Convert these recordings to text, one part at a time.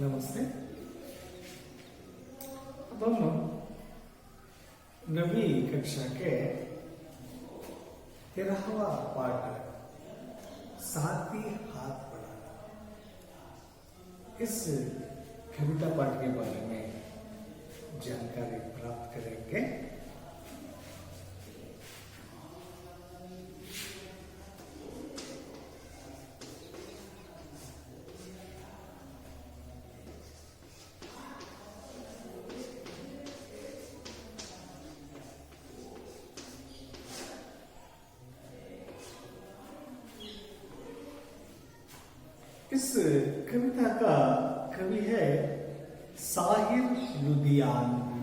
नमस्ते। अब हम 9वीं कक्षा के 13वां पाठ साथी हाथ बढ़ाना, इस कविता पाठ के बारे में जानकारी प्राप्त करेंगे। इस कविता का कवि है साहिर लुधियानवी।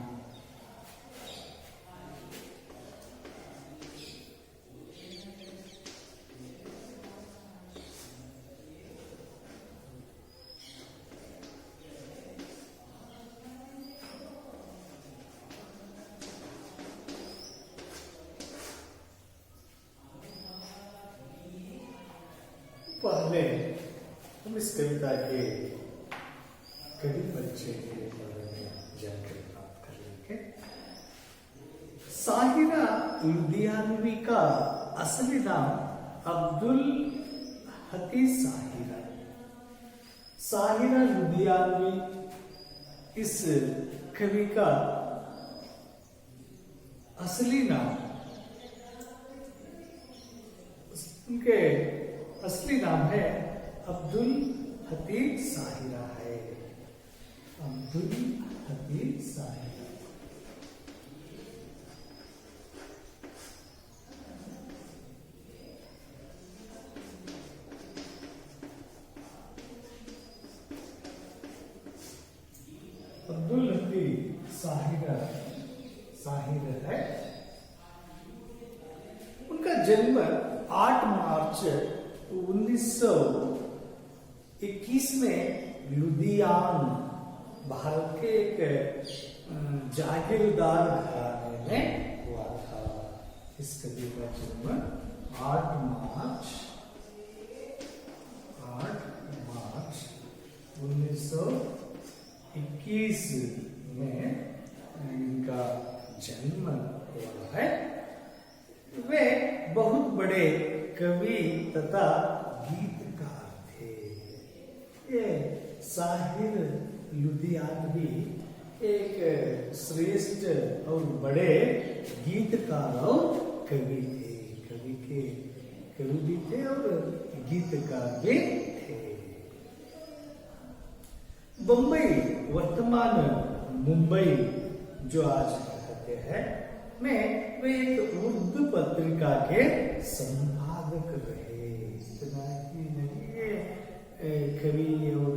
पहले हम इस कविता के कवि परिचय के बारे में जानकारी प्राप्त कर लेंगे। साहिरा लुधियानवी का असली नाम अब्दुल हफीज साहिरा। साहिरा लुधियानवी इस कवि का असली नाम, उनके असली नाम है अब्दुल हफीज साहिरा है। अब्दुल हफीज साहिरा। अब्दुल हफीज साहिरा है। उनका जन्म 8 मार्च 1921 में लुधियान, भारत के एक जागीरदार घराने में हुआ था। इस कवि का जन्म 8 मार्च 1921 में इनका जन्म हुआ है। वे बहुत बड़े कवि तथा गीतकार थे। ये साहिर लुधियानवी एक श्रेष्ठ और बड़े गीतकार और कवि थे। कवि भी थे और गीतकार भी थे। बम्बई, वर्तमान मुंबई जो आज कहते हैं, में वे एक उर्दू पत्रिका के संपादक रहे। इतना ही नहीं, कवि और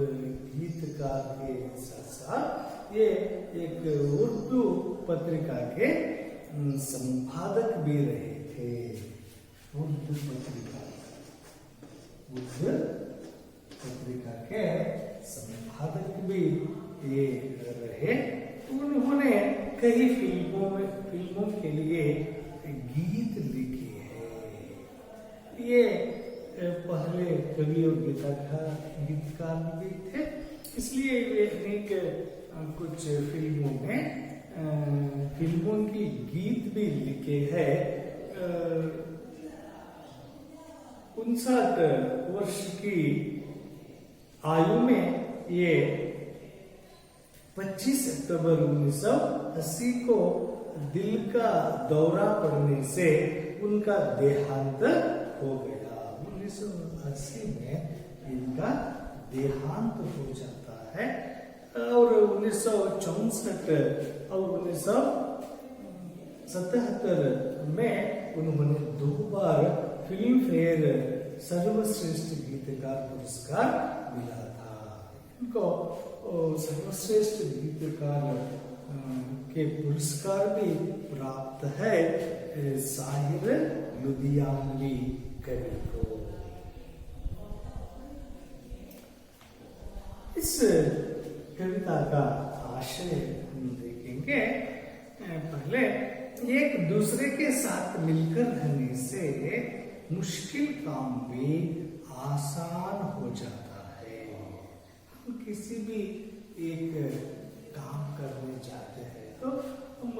गीतकार के साथ साथ ये एक उर्दू पत्रिका के संपादक भी रहे थे। उर्दू पत्रिका के संपादक भी ये रहे। उन्होंने कई फिल्मों के लिए गीत लिखे हैं। ये पहले कवि और गीतकार भी थे, इसलिए वे अनेक कुछ फिल्मों की गीत भी लिखे हैं। 59 वर्ष की आयु में ये 25 अक्टूबर 1980 को दिल का दौरा पड़ने से उनका देहांत हो गया। 1980 में इनका देहांत हो जाता है और 1964 और 1977 में उन्होंने 2 बार फिल्म फेयर सर्वश्रेष्ठ गीतकार पुरस्कार मिला था। उनको सर्वश्रेष्ठ गीतकार के पुरस्कार भी प्राप्त है साहिर लुधियानवी कवि को। इस कविता का आशय हम देखेंगे। पहले, एक दूसरे के साथ मिलकर रहने से मुश्किल काम भी आसान हो जाता है। हम किसी भी एक काम करने जाते हैं तो हम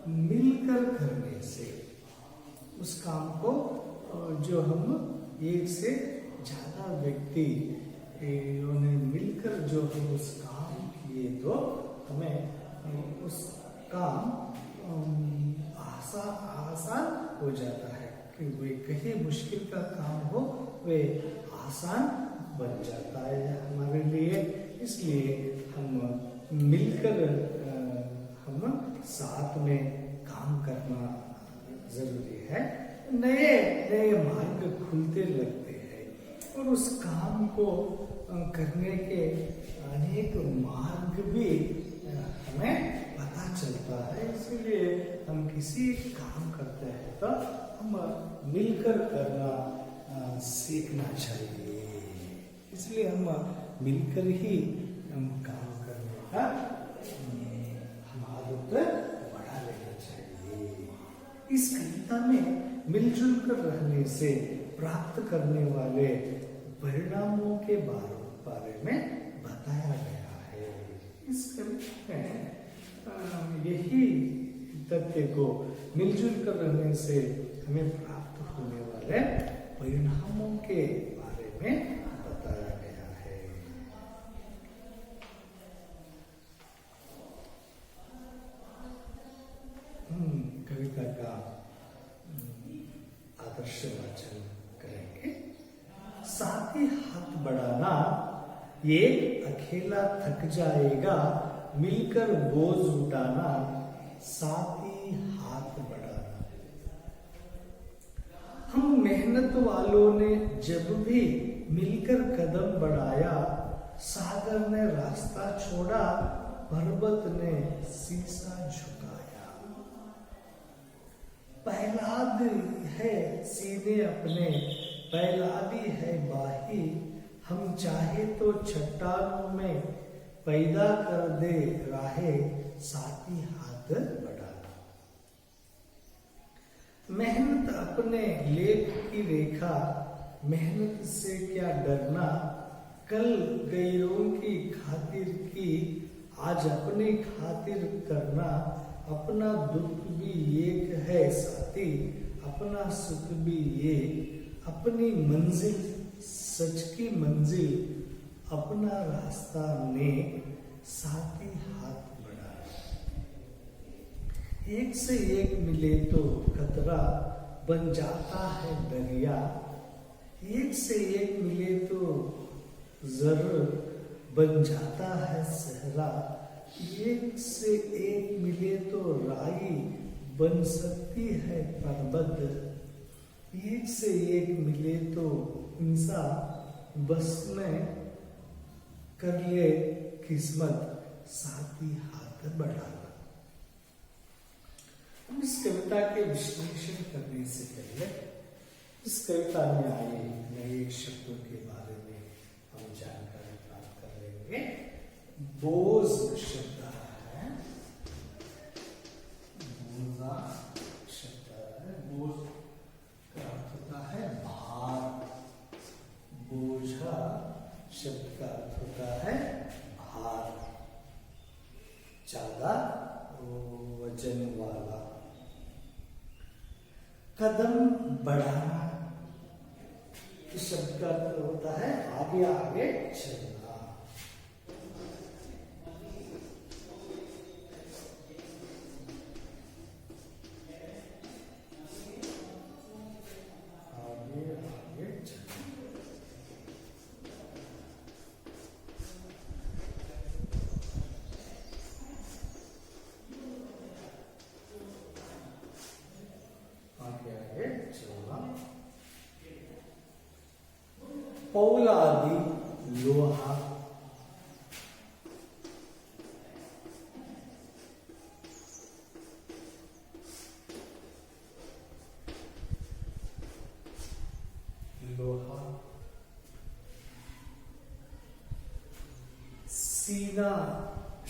मिलकर करने से उस काम को जो हम एक से ज्यादा व्यक्ति ने मिलकर जो हम उस काम किए तो हमें उस काम आसान हो जाता है कि वे कहीं मुश्किल का काम हो वे आसान बन जाता है हमारे लिए। इसलिए हम मिलकर हम साथ में काम करना जरूरी है। नए नए मार्ग खुलते लगते हैं और उस काम को करने के अनेक मार्ग भी हमें पता चलता है। इसलिए हम किसी काम करते हैं तो हम मिलकर करना सीखना चाहिए। इसलिए हम मिलकर ही हम काम करने का हम आदत बढ़ा लेना चाहिए। इस कविता में मिलजुल कर रहने से प्राप्त करने वाले परिणामों के बारे में बताया गया है। इस कविता में यही तथ्य को मिलजुल कर रहने से हमें प्राप्त होने वाले परिणामों के बारे में बताया गया है। कविता का आदर्श वाचन करेंगे। साथी हाथ बढ़ाना, ये अकेला थक जाएगा, मिलकर बोझ उठाना, साथी हाथ बढ़ाना। हम मेहनत वालों ने जब भी मिलकर कदम बढ़ाया, सागर ने रास्ता छोड़ा, पर्वत ने शीशा झुकाया। पहलाद है सीने अपने, पहलादी है बाही, हम चाहे तो चट्टानों में पैदा कर दे राहे, साथी हाथ बढ़ाना। मेहनत अपने लेख की रेखा, मेहनत से क्या डरना, कल गैरों की खातिर की, आज अपने खातिर करना, अपना दुख भी एक है साथी, अपना सुख भी एक, अपनी मंजिल सच की मंजिल, अपना रास्ता नेक, साथी हाथ बढ़ा। एक से एक मिले तो खतरा बन जाता है दरिया, एक से एक मिले तो जर बन जाता है सहरा, एक से एक मिले तो राई बन सकती है पर्वत, एक से एक मिले तो इंसान बस में कर ले किस्मत, साथी हाथ बढ़ाना। हम इस कविता के विश्लेषण करने से पहले इस कविता में आए नए शब्दों के बारे में हम जानकारी प्राप्त कर लेंगे। बोझ शब्द है, बोझा शब्द है, बोझ का अर्थ होता है भार, बोझा शब्द का अर्थ होता है भार, ज्यादा वजन वाला। कदम बढ़ाना, इस शब्द का अर्थ होता है आगे आगे चलना। पौलादी लोहा, लोहा। सीना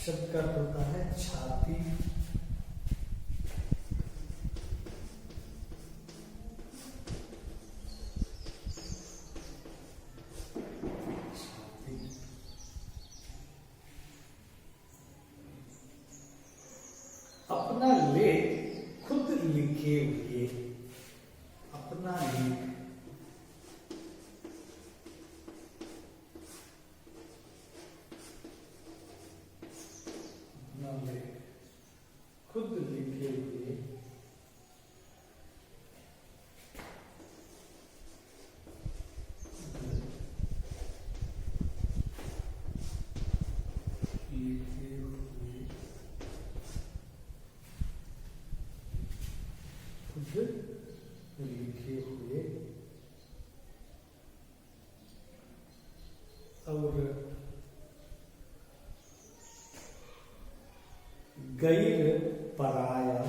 शब्द का अर्थ होता है छाती, लिखे हुए, खुद लिखे हुए और गैर पराया,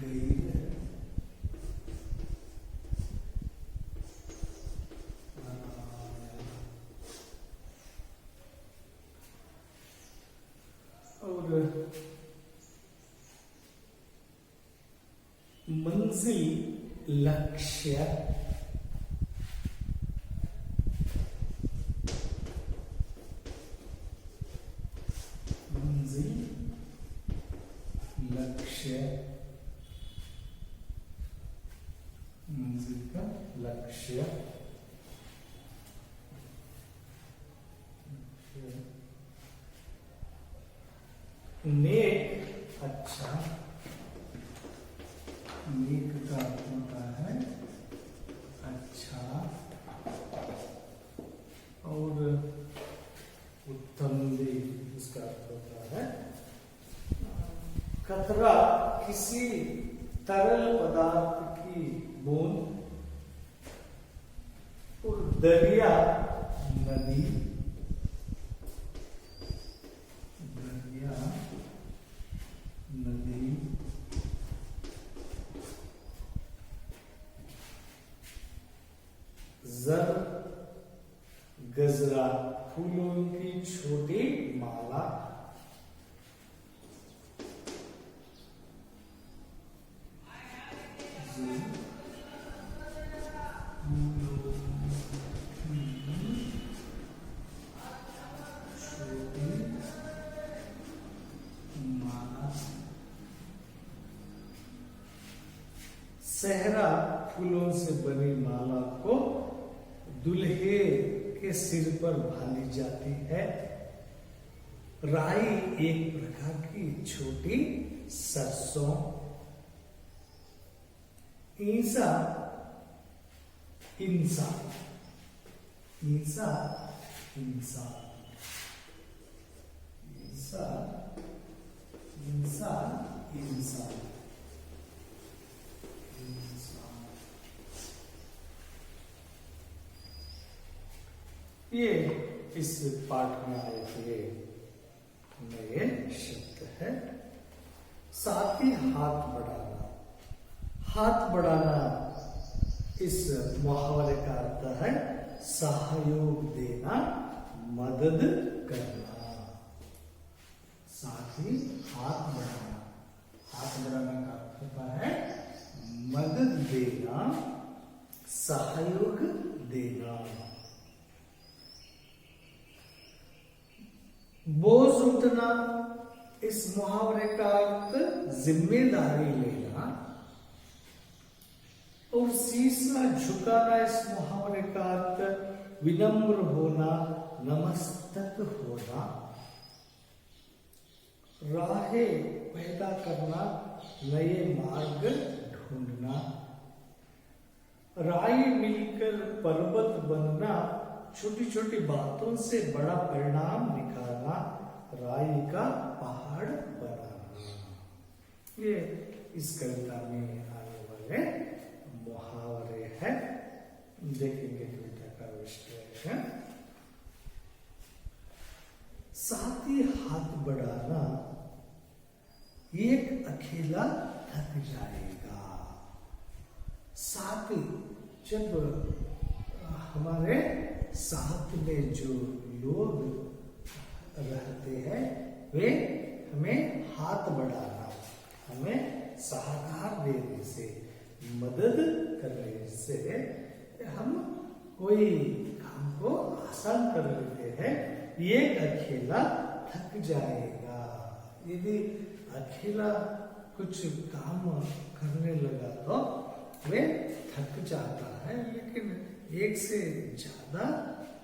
गैर और मंजिल लक्ष्य, मंजिल लक्ष्य, मंजिल का लक्ष्य, नेक अच्छा, नेक का होता है अच्छा, और उत्तम भी इसका अर्थ होता है कतरा, किसी तरल पदार्थ की बूंद, और दरिया नदी, दरिया नदी, जर गजरा, फूलों की छोटी माला, सहरा, फूलों से बनी माला को दुल्हे के सिर पर बांधी जाती है। राई एक प्रकार की छोटी सरसों। ईसा, इंसान, ईसा, इंसान, ईसा, इंसान, इंसान, ये इस पाठ में आए हुए नए शब्द है। साथ ही हाथ बढ़ाना, हाथ बढ़ाना इस मुहावरे का अर्थ है सहयोग देना, मदद करना। साथ ही हाथ बढ़ाना, हाथ बढ़ाना का अर्थ होता है मदद देना, सहयोग देना। बोझ उठना, इस मुहावरे का अर्थ जिम्मेदारी लेना। और शीशा झुकाना, इस मुहावरे का अर्थ विनम्र होना, नमस्तक होना। राहें पैदा करना, नए मार्ग ढूंढना। राई मिलकर पर्वत बनना, छोटी छोटी बातों से बड़ा परिणाम निकालना, राई का पहाड़ बनाना। ये इस कविता में आने वाले मुहावरे हैं। देखेंगे कविता का विश्लेषण। साथ ही हाथ बढ़ाना, एक अकेला थक जाएगा। साथ, जब हमारे साथ में जो लोग रहते हैं वे हमें हाथ बढ़ाना, हमें सहारा देने से, मदद करने से हम कोई काम को आसान कर लेते हैं। ये अकेला थक जाएगा। यदि अकेला कुछ काम करने लगा तो वे थक जाता है, लेकिन एक से ज्यादा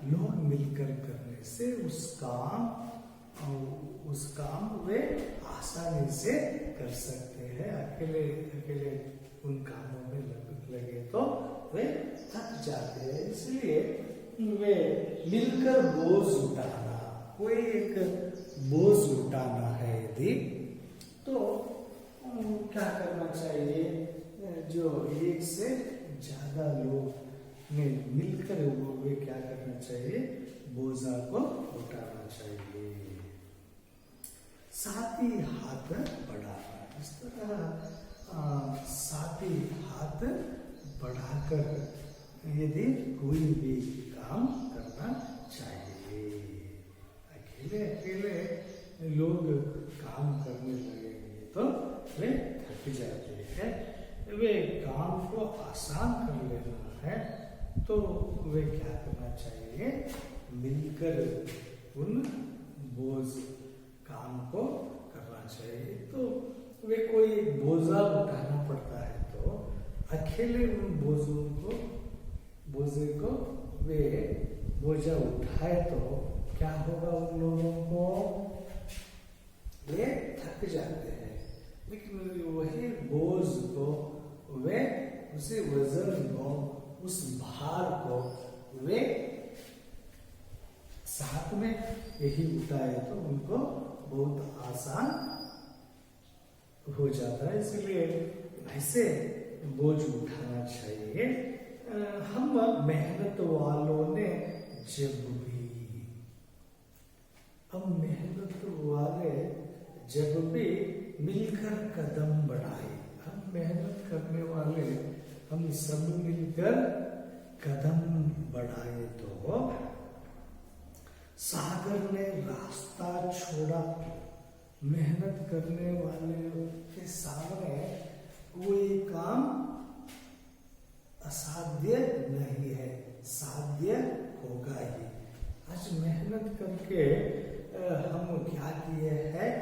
लोग मिलकर करने से उस काम वे आसानी से कर सकते हैं। अकेले अकेले उन कामों में लगे तो वे थक जाते हैं। इसलिए वे मिलकर बोझ उठाना, कोई एक बोझ उठाना है यदि, तो क्या करना चाहिए? जो एक से ज्यादा लोग ने मिलकर वे क्या करना चाहिए? बोझा को उठाना चाहिए। साथ ही हाथ बढ़ाना, इस तरह साथ ही हाथ बढ़ाकर यदि कोई भी काम करना चाहिए। अकेले अकेले लोग काम करने लगेंगे तो वे थक जाते हैं। वे काम को आसान कर लेना है तो वे क्या करना चाहिए? मिलकर उन बोझ काम को करना चाहिए। तो वे कोई बोझा उठाना पड़ता है तो अकेले उन बोझे को वे बोझा उठाए तो क्या होगा? उन लोगों को वे थक जाते हैं। लेकिन वही बोझ को वे उसे वजन को, उस भार को वे साथ में यही उठाए तो उनको बहुत आसान हो जाता है। इसलिए ऐसे बोझ उठाना चाहिए। हम मेहनत वालों ने जब भी मिलकर कदम बढ़ाए, हम मेहनत करने वाले हम सब मिलकर कदम बढ़ाए तो सागर ने रास्ता छोड़ा। मेहनत करने वाले के सामने कोई काम असाध्य नहीं है, साध्य होगा ही। आज मेहनत करके हम क्या किए हैं?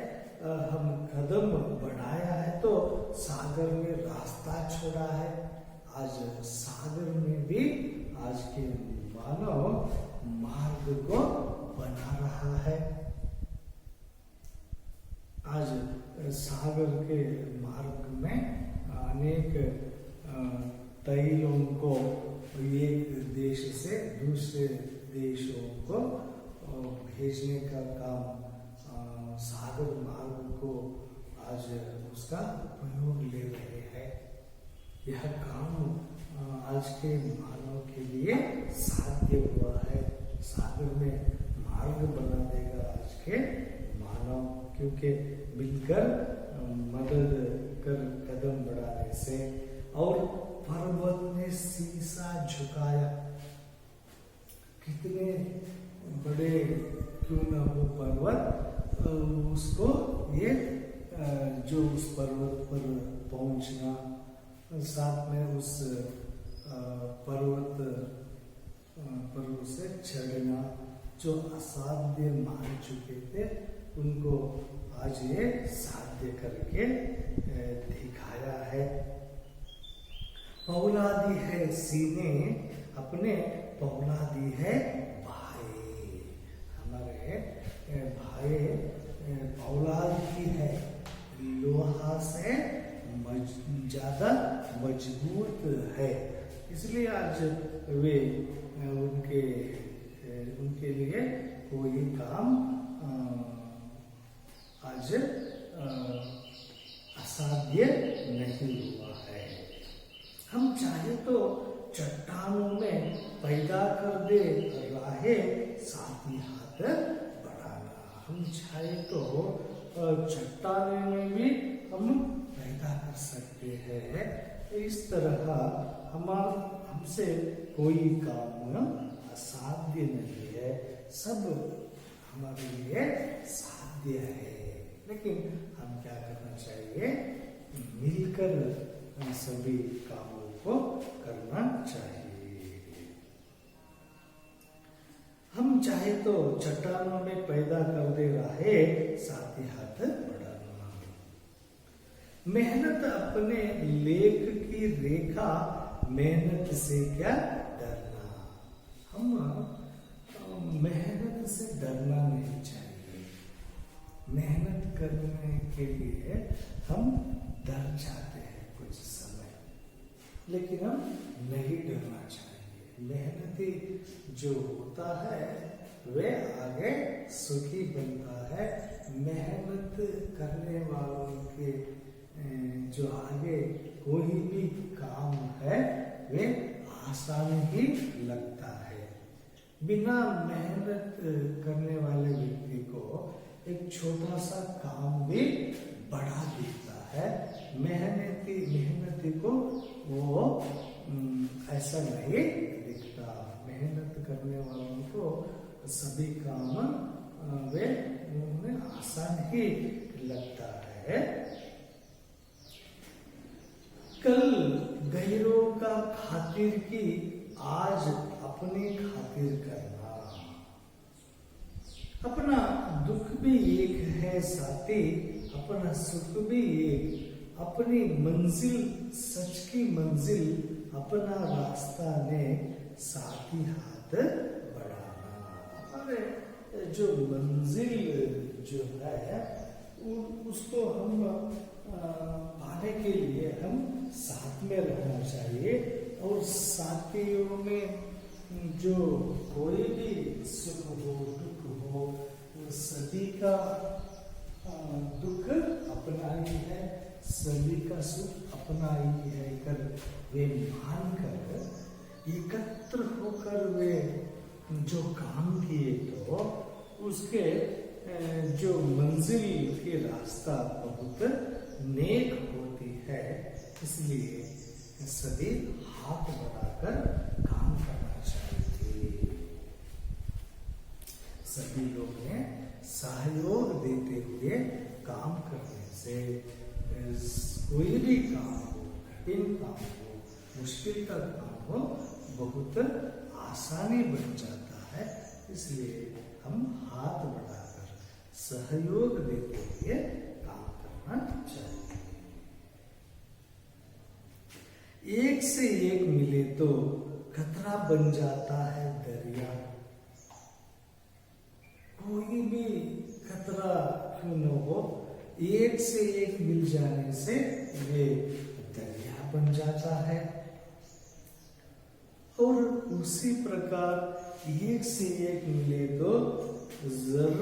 हम कदम बढ़ाया है तो सागर में रास्ता छोड़ा है। आज सागर में भी आज के मानव मार्ग को बना रहा है। आज सागर के मार्ग में अनेक तैलों को एक देश से दूसरे देशों को भेजने का काम सागर मार्ग को आज उसका उपयोग ले रहे हैं। यह काम आज के मानव के लिए साध्य हुआ है। सागर में मार्ग बना देगा आज के मानव, क्योंकि मिलकर मदद कर कदम बढ़ाने से। और पर्वत ने शीशा झुकाया। कितने बड़े क्यों न हो पर्वत, उसको ये जो उस पर्वत पर पहुंचना, साथ में उस पर्वत पर उसे चढ़ना, जो असाध्य मान चुके थे उनको आज ये साध्य करके दिखाया है। पौलादी है सीने अपने, पौलादी है भाई। हमारे भाई पौलाद की है, लोहा से ज्यादा मजबूत है। इसलिए आज वे उनके लिए कोई काम आज असाध्य नहीं हुआ है। हम चाहे तो चट्टानों में पैदा कर दे राहे, साथ ही हाथ बढ़ाना। हम चाहे तो चट्टाने में भी हम पैदा कर सकते हैं। इस तरह हमसे कोई काम असाध्य नहीं है, सब हमारे लिए साध्य है। लेकिन हम क्या करना चाहिए? मिलकर सभी कामों को करना चाहिए। हम चाहे तो चट्टानों में पैदा कर दे रहे, साथ ही हाथ बढ़ाना। मेहनत अपने लेख की रेखा, मेहनत से क्या डरना। हम मेहनत से डरना नहीं चाहिए। मेहनत करने के लिए हम डर जाते हैं कुछ समय, लेकिन हम नहीं डरना चाहिए। मेहनती जो होता है वे आगे सुखी बनता है। मेहनत करने वालों के जो आगे कोई भी काम है वे आसान ही लगता है। बिना मेहनत करने वाले व्यक्ति को एक छोटा सा काम भी बड़ा दिखता है। मेहनती को वो ऐसा नहीं दिखता। मेहनत करने वालों को सभी काम वे उन्हें आसान ही लगता है। कल गैरों का खातिर की आज अपनी खातिर करना। अपना दुख भी एक है साथी, अपना सुख भी एक। अपनी मंजिल सच की मंजिल, अपना रास्ता ने साथी हाथ बढ़ाना। हमारे जो मंजिल जो है उसको हम पाने के लिए हम साथ में रहना चाहिए। और साथियों में जो कोई भी सुख हो दुख हो, सभी का दुख अपना ही है, सभी का सुख अपना ही है कर वे मान कर एकत्र होकर वे जो काम किए तो उसके जो मंजिल की रास्ता बहुत नेक होती है। इसलिए सभी हाथ बढ़ाकर काम करना चाहिए। सभी लोग ने सहयोग देते हुए काम करने से कोई भी काम हो, कठिन काम हो, मुश्किल का काम हो, बहुत आसानी बन जाता है। इसलिए हम हाथ बढ़ाकर सहयोग देते हुए काम करना चाहिए। एक से एक मिले तो खतरा बन जाता है दरिया। कोई भी खतरा क्यों न हो, एक से एक मिल जाने से ये दरिया बन जाता है। और उसी प्रकार एक से एक मिले तो जर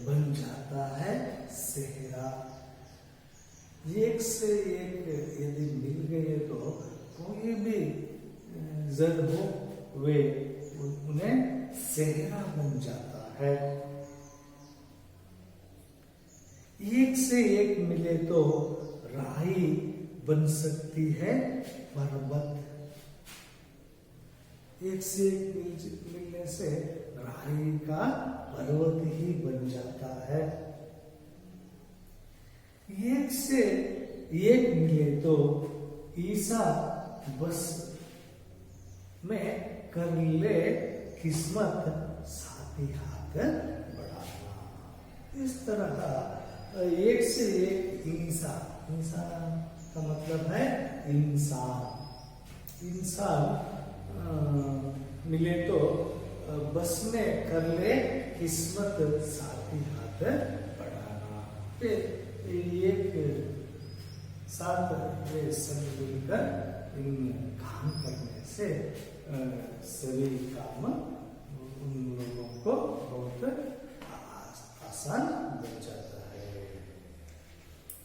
बन जाता है सेहरा। एक से एक यदि मिल गए तो कोई भी जर हो वे उन्हें सेहरा बन जाता है। एक से एक मिले तो राही बन सकती है पर्वत। एक से एक मिलने से राही का पर्वत ही बन जाता है। एक से एक मिले तो ईसा बस में कर ले किस्मत साथी हाथ बढ़ाना। इस तरह एक से एक इंसान का मतलब है इंसान मिले तो बस में कर ले किस्मत साथी हाथ बढ़ाना। एक साथ वे सब मिलकर इन काम करने से सभी काम उन लोगों को बहुत आसान बन जाता है।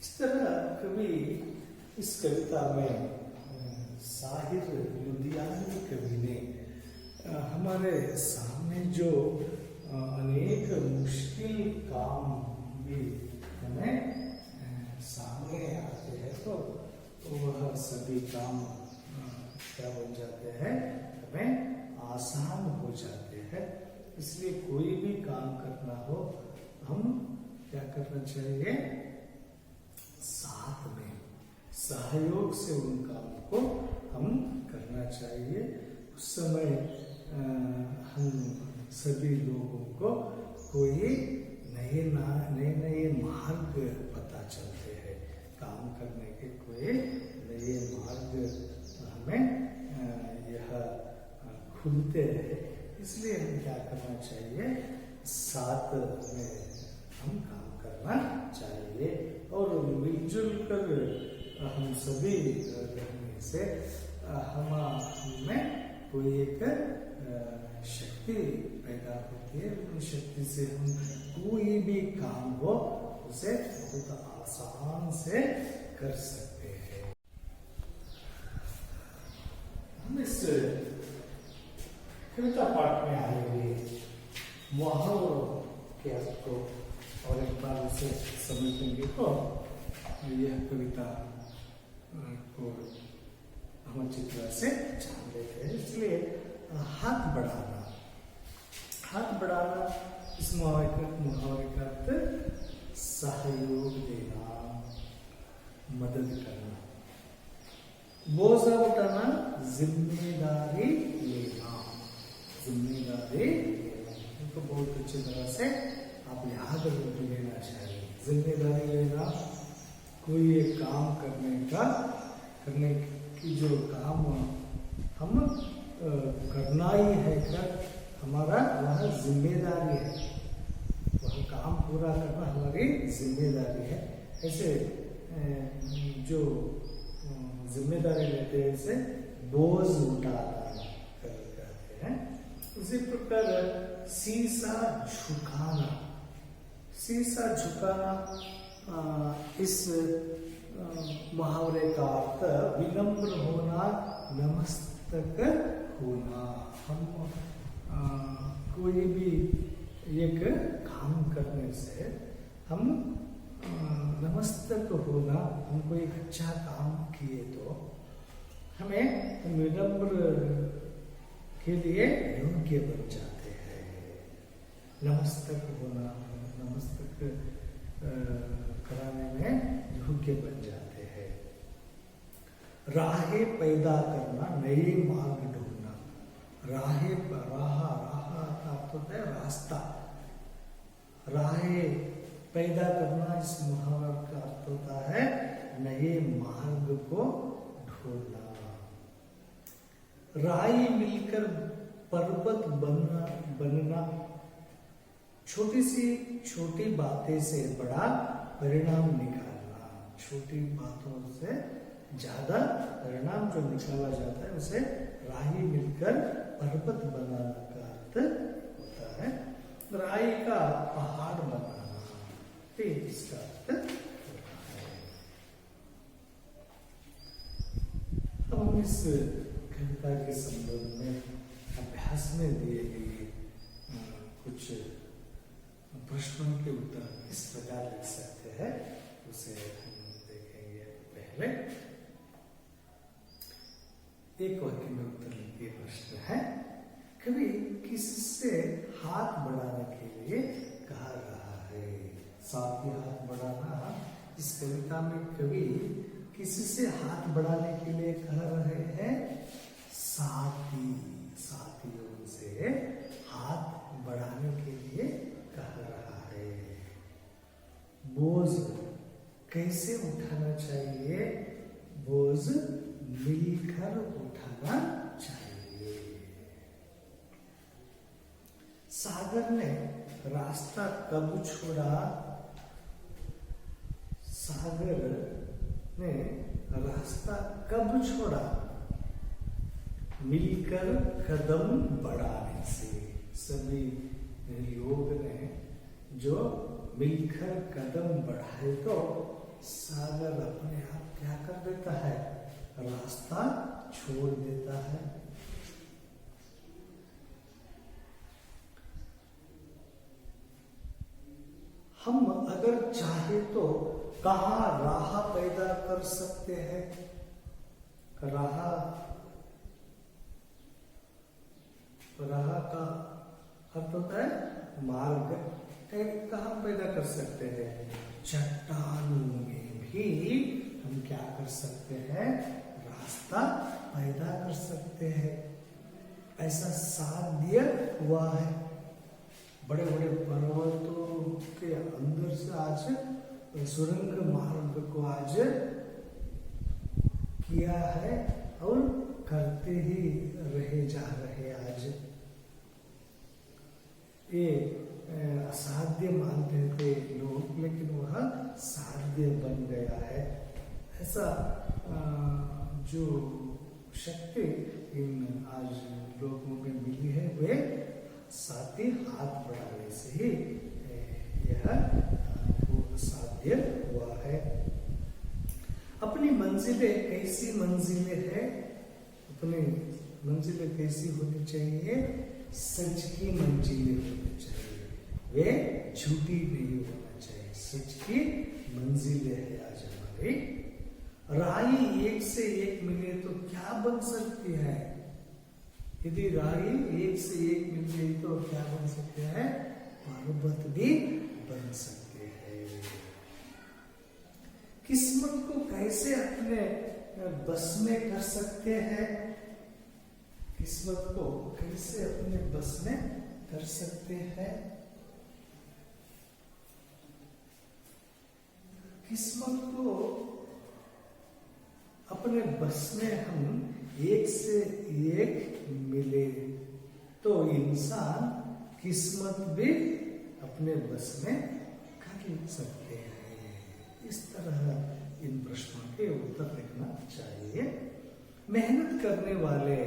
इस तरह कवि इस कविता में साहिर लुधियानवी कवि ने हमारे सामने जो अनेक मुश्किल काम भी हमें सामने आते हैं तो वह सभी काम क्या बन जाते हैं, हमें आसान हो जाते हैं। इसलिए कोई भी काम करना हो हम क्या करना चाहिए, साथ में सहयोग से उन काम को हम करना चाहिए। उस समय हम सभी लोगों को कोई नए मार्ग पता चलते हैं। काम करने के कोई नए मार्ग हमें यह खुलते हैं। इसलिए हमें क्या करना चाहिए, साथ में हम काम करना चाहिए और मिलजुल कर हम सभी रहने से हमें कोई एक शक्ति पैदा होती है। उस शक्ति से हम कोई भी काम हो उसे बहुत आसान से कर सकते हैं। हम इस कविता पाठ में आए हुए मुहावरों के अर्थ को और एक बार उसे समझेंगे तो यह कविता को हम अच्छी तरह से जान लेते हैं। इसलिए हाथ बढ़ाना, हाथ बढ़ाना इस मुहावरे का अर्थ सहयोग देना, मदद करना, बोझा उठाना, जिम्मेदारी लेना, जिम्मेदारी लेना। इनको बहुत अच्छी तरह से आप याद रख लेना चाहिए। जिम्मेदारी लेना, कोई एक काम करने की जो काम हम करना ही है, कर हमारा वह जिम्मेदारी है, वह काम पूरा करना हमारी जिम्मेदारी है। ऐसे जो जिम्मेदारी लेते हैं इसे बोझ उठाना कहते हैं। उसी प्रकार शीशा झुकाना, शीशा झुकाना इस मुहावरे का अर्थ विनम्र होना, नमस्तक होना। हम कोई भी एक काम करने से हम नमस्तक होना, हम कोई अच्छा काम किए तो हमें विनम्र के लिए योग्य बन जाते हैं। नमस्तक होना, नमस्तक कराने में योग्य बन जाते हैं। राहें पैदा करना, नए मार्ग ढूंढना। राहें राह का अर्थ होता है रास्ता। राहें पैदा करना इस मुहावरे का अर्थ होता है नए मार्ग को ढूंढना। राई मिलकर पर्वत बनना, छोटी सी छोटी बातें से बड़ा परिणाम निकालना। छोटी बातों से ज्यादा परिणाम जो निकाला जाता है उसे राही मिलकर पर्वत बनाना का अर्थ होता है। राई का पहाड़ बनाना, इसका अर्थ होता है। अब हम इस कविता के संदर्भ में अभ्यास में दिए गए कुछ प्रश्नों के उत्तर इस प्रकार लिख सकते हैं, उसे हम देखेंगे। पहले एक वाक्य में उत्तर लिखिए। प्रश्न है, कवि किससे हाथ बढ़ाने के लिए कह रहा है? साथ ही हाथ बढ़ाना, इस कविता में कवि किससे हाथ बढ़ाने के लिए कह रहे हैं? साथियों से हाथ बढ़ाने के लिए कह रहा है। बोझ कैसे उठाना चाहिए? बोझ मिलकर उठाना चाहिए। सागर ने रास्ता कब छोड़ा? सागर ने रास्ता कब छोड़ा? मिलकर कदम बढ़ाने से। सभी लोग ने जो मिलकर कदम बढ़ाए तो सागर अपने आप क्या कर देता है? रास्ता छोड़ देता है। हम अगर चाहे तो कहाँ राह पैदा कर सकते हैं? राह का अर्थ होता है मार्ग। कहाँ पैदा कर सकते हैं? चट्टानों में भी हम क्या कर सकते हैं? रास्ता पैदा कर सकते हैं। ऐसा साध्य हुआ है। बड़े बड़े पर्वतों के अंदर से आज सुरंग मार्ग को आज किया है और करते ही जा रहे। आज ये असाध्य मानते थे लोग, लेकिन वह साध्य बन गया है। ऐसा जो शक्ति इन आज लोगों में मिली है, वे साथ ही हाथ बढ़ाने से ही यह साध्य हुआ है। अपनी मंजिलें कैसी मंजिलें है, अपनी मंजिलें कैसी होनी चाहिए, सच की मंजिलें होनी चाहिए, वे झूठी नहीं होना चाहिए, सच की मंजिलें है आज हमारी। राही एक से एक मिले तो क्या बन सकती है, यदि राही एक से एक मिल गई तो क्या बन सकते हैं, पर्वत भी बन सकते हैं। किस्मत को कैसे अपने बस में कर सकते हैं, किस्मत को कैसे अपने बस में कर सकते हैं, किस्मत को अपने बस में हम एक से एक मिले तो इंसान किस्मत भी अपने बस में कर सकते हैं। इस तरह इन प्रश्नों के उत्तर लिखना चाहिए। मेहनत करने वाले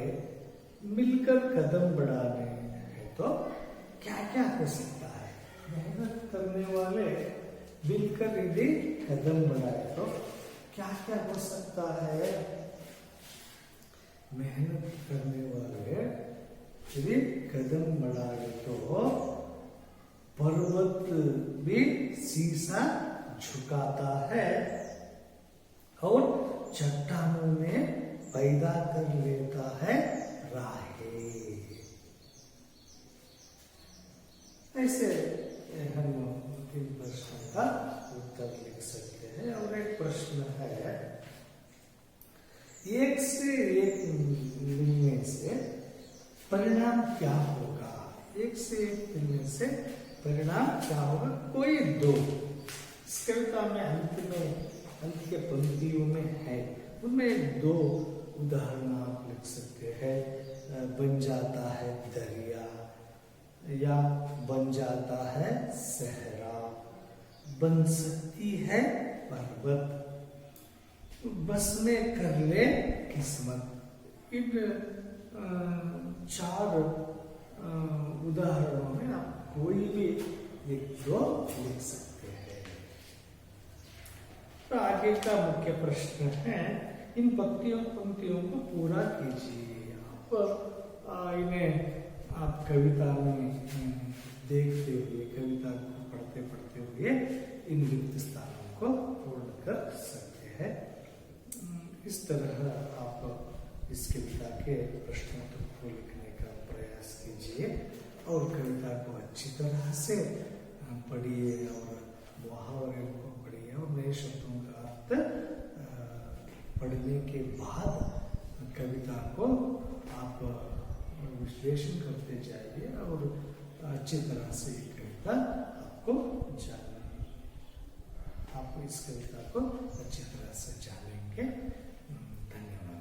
मिलकर कदम बढ़ाने हैं तो क्या क्या हो सकता है, मेहनत करने वाले मिलकर यदि कदम बढ़ाए तो क्या क्या हो सकता है, मेहनत करने वाले यदि कदम बढ़ाए तो पर्वत भी शीशा झुकाता है और चट्टानों में पैदा कर लेता है राहें। ऐसे हम इन प्रश्नों का उत्तर लिख सकते हैं। और एक प्रश्न है, एक से एक मिलने से परिणाम क्या होगा, एक से एक मिलने से परिणाम क्या होगा, कोई दो इस कविता में अंत के पंक्तियों में है, उनमें दो उदाहरण आप लिख सकते हैं। बन जाता है दरिया या बन जाता है सहरा, बन सकती है पर्वत, बस में कर ले किस्मत। इन चार उदाहरणों में आप कोई भी एक दो लिख सकते हैं। तो आगे का मुख्य प्रश्न है, इन पंक्तियों को पूरा कीजिए। आप इन्हें आप कविता में देखते हुए, कविता को पढ़ते पढ़ते हुए इन रिक्त स्थानों को पूर्ण कर सकते हैं। इस तरह आप इस कविता के प्रश्नोत्तर को लिखने का प्रयास कीजिए और कविता को अच्छी तरह से पढ़िए और मुहावरे को पढ़िए और नए शब्दों का अर्थ पढ़ने के बाद कविता को आप विश्लेषण करते जाइए और अच्छी तरह से ये कविता आपको आप इस कविता को अच्छी तरह से जानेंगे। धन्यवाद।